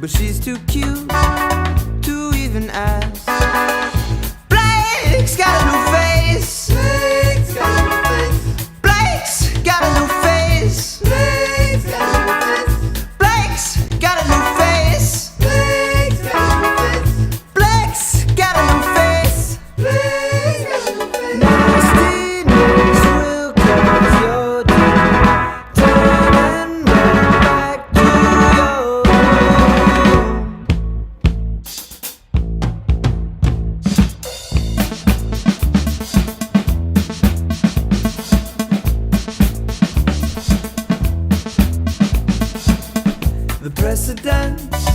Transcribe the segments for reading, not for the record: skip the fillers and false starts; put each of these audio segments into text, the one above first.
but she's too cute to even ask. Blake's got a new face. Blake's got a new face. Blake's got a new face. Blake's got a new face. Blake's got a new face. Blake's got a new face. Blake's got a new face. Blake's got a new face. Nastiness will cause your day. Turn and run back to your home. The precedent's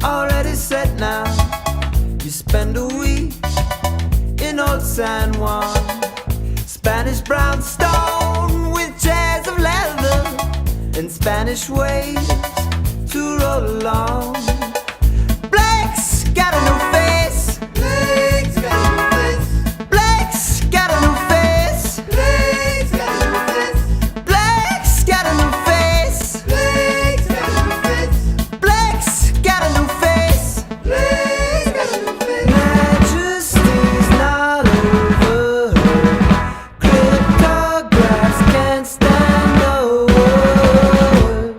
already set now. You spend a week in old San Juan, Spanish brownstone with chairs of leather and Spanish ways to roll along. Blake's got a new face. Blake's got a new face. Blake's got a new face. Blake's got a new face. Blake's got a new face. Blake's got a new face. Blake's got a new face. Blake's got a new face. Majesty's not over her. Cryptographs can't stand the word.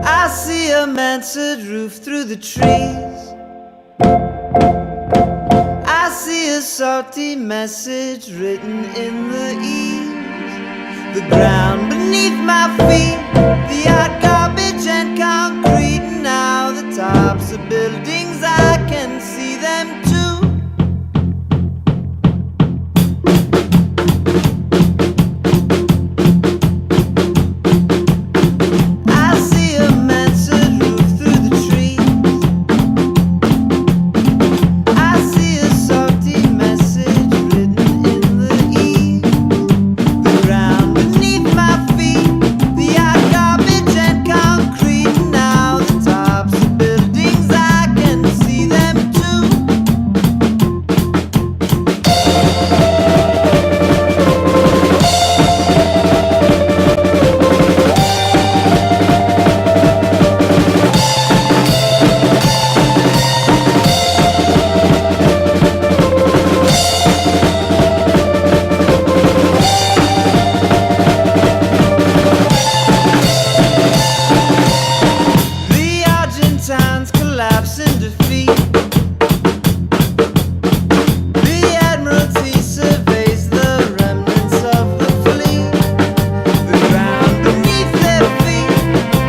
I see a mansard roof through the trees. I see a salty message written in the eaves. The ground beneath my feet, the hot garbage and concrete. Now the tops of buildings, I can see them too. I see a mansard roof through the trees. I see a salty message written in the eaves. The ground beneath my feet, the hot garbage and concrete. Now the tops of buildings, I can see them too. The Argentines collapse in defeat. The Admiralty surveys the remnants of the fleet. The ground beneath their feet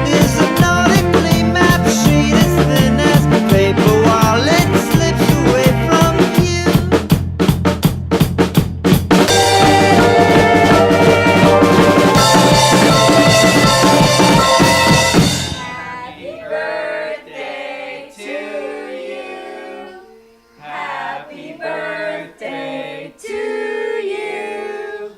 is a nautically mapped sheet as thin as paper while it slips away from view. Happy birthday to you.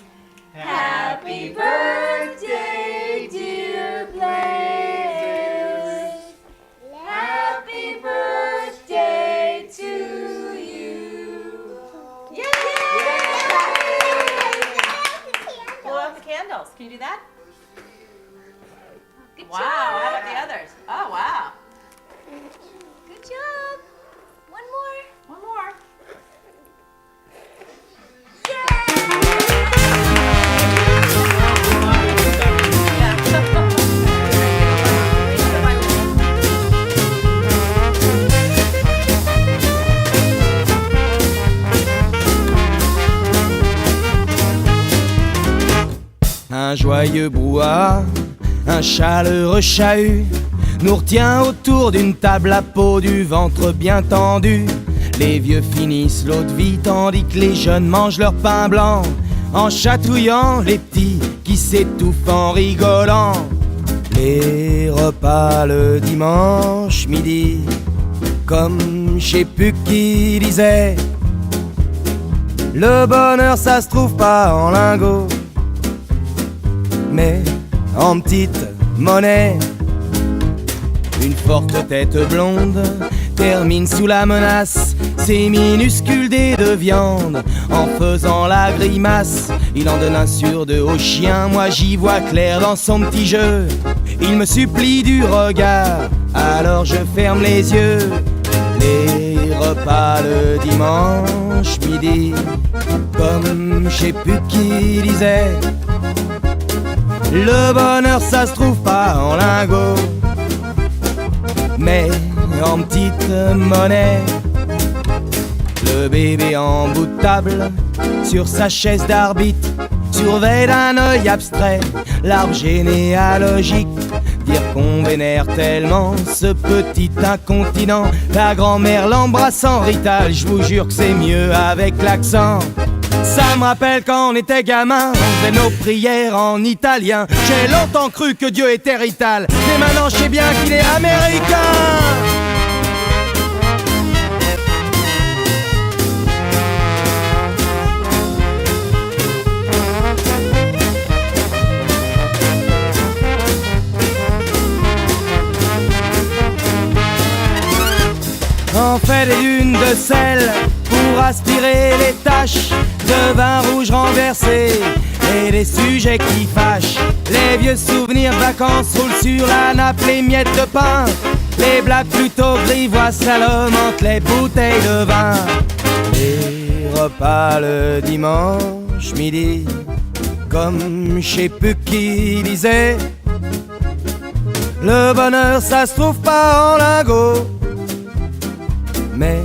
Happy birthday, dear Blaze. Happy birthday to you. Yay! Blow out the candles. Can you do that? Good wow, how about the others? Oh, wow. Good job. One more. One more. Un joyeux brouhaha, un chaleureux chahut nous retient autour d'une table à peau, du ventre bien tendu. Les vieux finissent l'eau de vie tandis que les jeunes mangent leur pain blanc, en chatouillant les petits qui s'étouffent en rigolant. Les repas le dimanche midi, comme je sais plus qui disait, Le bonheur ça se trouve pas en lingots, mais en petite monnaie. Une forte tête blonde termine sous la menace ses minuscules dés de viande. En faisant la grimace, il en donne un sur deux au chien. Moi j'y vois clair dans son petit jeu. Il me supplie du regard, alors je ferme les yeux. Les repas le dimanche midi, comme je sais plus qui disait, le bonheur ça se trouve pas en lingots, mais en petite monnaie. Le bébé en bout de table, sur sa chaise d'arbitre, surveille d'un œil abstrait l'arbre généalogique. Dire qu'on vénère tellement ce petit incontinent. La grand-mère l'embrasse en rital, je vous jure que c'est mieux avec l'accent. Ça me rappelle quand on était gamin, on faisait nos prières en italien. J'ai longtemps cru que Dieu était rital, mais maintenant je sais bien qu'il est américain. On fait des dunes de sel pour aspirer les taches de vin rouge renversé et des sujets qui fâchent. Les vieux souvenirs de vacances roulent sur la nappe, les miettes de pain, les blagues plutôt grivoises à l'homme entre les bouteilles de vin. Les repas le dimanche midi, comme je sais plus qui disait, le bonheur ça se trouve pas en lingots, mais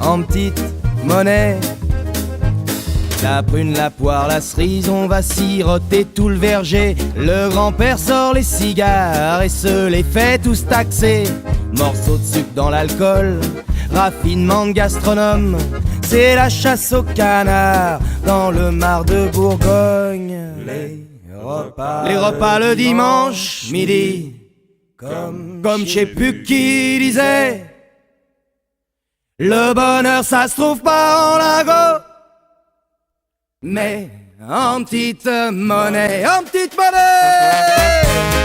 en petite monnaie. La prune, la poire, la cerise, on va siroter tout le verger. Le grand-père sort les cigares et se les fait tous taxer. Morceaux de sucre dans l'alcool, raffinement de gastronome, c'est la chasse au canard dans le mar de Bourgogne. Les repas le dimanche midi, comme je sais plus qui disait, le bonheur ça se trouve pas en lingots, mais en petite monnaie, en petite monnaie.